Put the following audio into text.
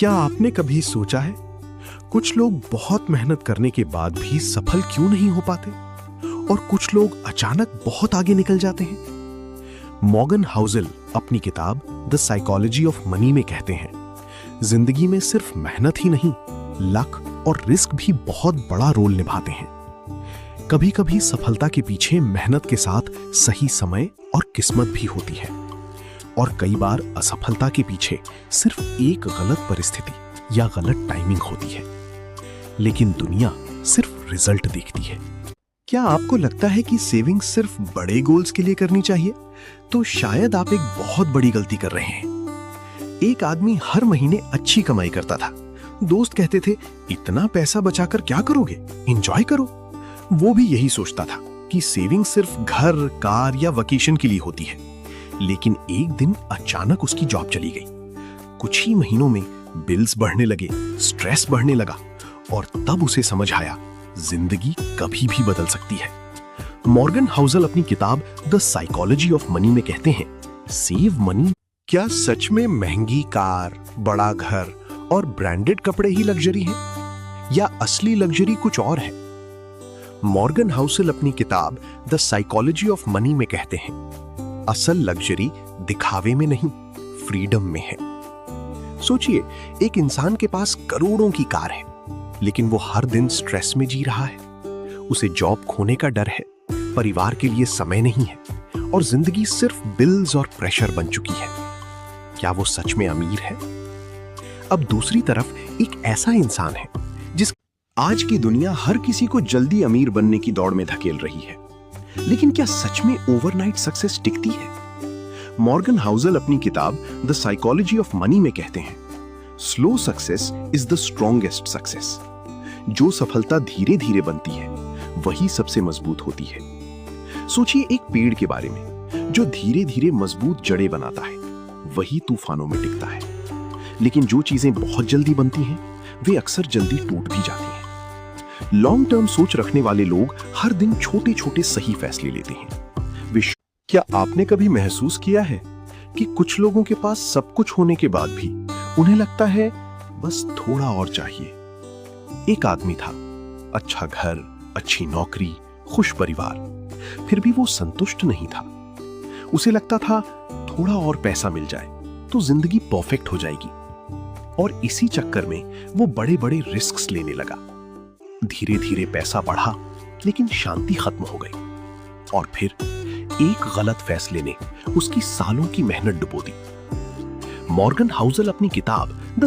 क्या आपने कभी सोचा है कुछ लोग बहुत मेहनत करने के बाद भी सफल क्यों नहीं हो पाते और कुछ लोग अचानक बहुत आगे निकल जाते हैं? मॉर्गन हाउसेल अपनी किताब द साइकोलॉजी ऑफ मनी में कहते हैं, जिंदगी में सिर्फ मेहनत ही नहीं, लक और रिस्क भी बहुत बड़ा रोल निभाते हैं। कभी कभी सफलता के पीछे मेहनत के साथ सही समय और किस्मत भी होती है, और कई बार असफलता के पीछे सिर्फ एक गलत परिस्थिति या गलत टाइमिंग होती है। लेकिन दुनिया सिर्फ रिजल्ट देखती है। क्या आपको लगता है कि सेविंग सिर्फ बड़े गोल्स के लिए करनी चाहिए? तो शायद आप एक बहुत बड़ी गलती कर रहे हैं। एक आदमी हर महीने अच्छी कमाई करता था। दोस्त कहते थे, इतना पैसा बचाकर क्या करोगे, एंजॉय करो। वो भी यही सोचता था कि सेविंग सिर्फ घर, कार या वेकेशन के लिए होती है। लेकिन एक दिन अचानक उसकी जॉब चली गई। कुछ ही महीनों में बिल्स बढ़ने लगे, स्ट्रेस बढ़ने लगा, और तब उसे समझ आया, जिंदगी कभी भी बदल सकती है। मॉर्गन हाउसेल अपनी किताब द साइकोलॉजी ऑफ मनी में कहते हैं, सेव मनी। क्या सच में महंगी कार, बड़ा घर और ब्रांडेड कपड़े ही लग्जरी है, या असली लग्जरी कुछ और है? मॉर्गन हाउसेल अपनी किताब द साइकोलॉजी ऑफ मनी में कहते हैं, असल लग्जरी दिखावे में नहीं, फ्रीडम में है। सोचिए, एक इंसान के पास करोड़ों की कार है, लेकिन वो हर दिन स्ट्रेस में जी रहा है। उसे जॉब खोने का डर है, परिवार के लिए समय नहीं है, और जिंदगी सिर्फ बिल्स और प्रेशर बन चुकी है। क्या वो सच में अमीर है? अब दूसरी तरफ एक ऐसा इंसान है जिस आज की दुनिया हर किसी को जल्दी अमीर बनने की दौड़ में धकेल रही है। लेकिन क्या सच में ओवरनाइट सक्सेस टिकती है? मॉर्गन हाउसेल अपनी किताब द साइकोलॉजी ऑफ मनी में कहते हैं, slow success is the strongest success. जो सफलता धीरे धीरे बनती है वही सबसे मजबूत होती है। सोचिए एक पेड़ के बारे में, जो धीरे धीरे मजबूत जड़ें बनाता है वही तूफानों में टिकता है। लेकिन जो चीजें बहुत जल्दी बनती हैं वे अक्सर जल्दी टूट भी जाती हैं। लॉन्ग टर्म सोच रखने वाले लोग हर दिन छोटे छोटे सही फैसले लेते हैं। क्या आपने कभी महसूस किया है कि कुछ लोगों के पास सब कुछ होने के बाद भी उन्हें लगता है बस थोड़ा और चाहिए? एक आदमी था, अच्छा घर, अच्छी नौकरी, खुश परिवार, फिर भी वो संतुष्ट नहीं था। उसे लगता था थोड़ा और पैसा मिल जाए तो जिंदगी परफेक्ट हो जाएगी, और इसी चक्कर में वो बड़े बड़े रिस्क्स लेने लगा। धीरे धीरे पैसा बढ़ा, लेकिन शांति खत्म हो गई, और फिर एक गलत फैसले ने उसकी सालों की मेहनत डुबो दी। मॉर्गन हाउसेल अपनी किताब द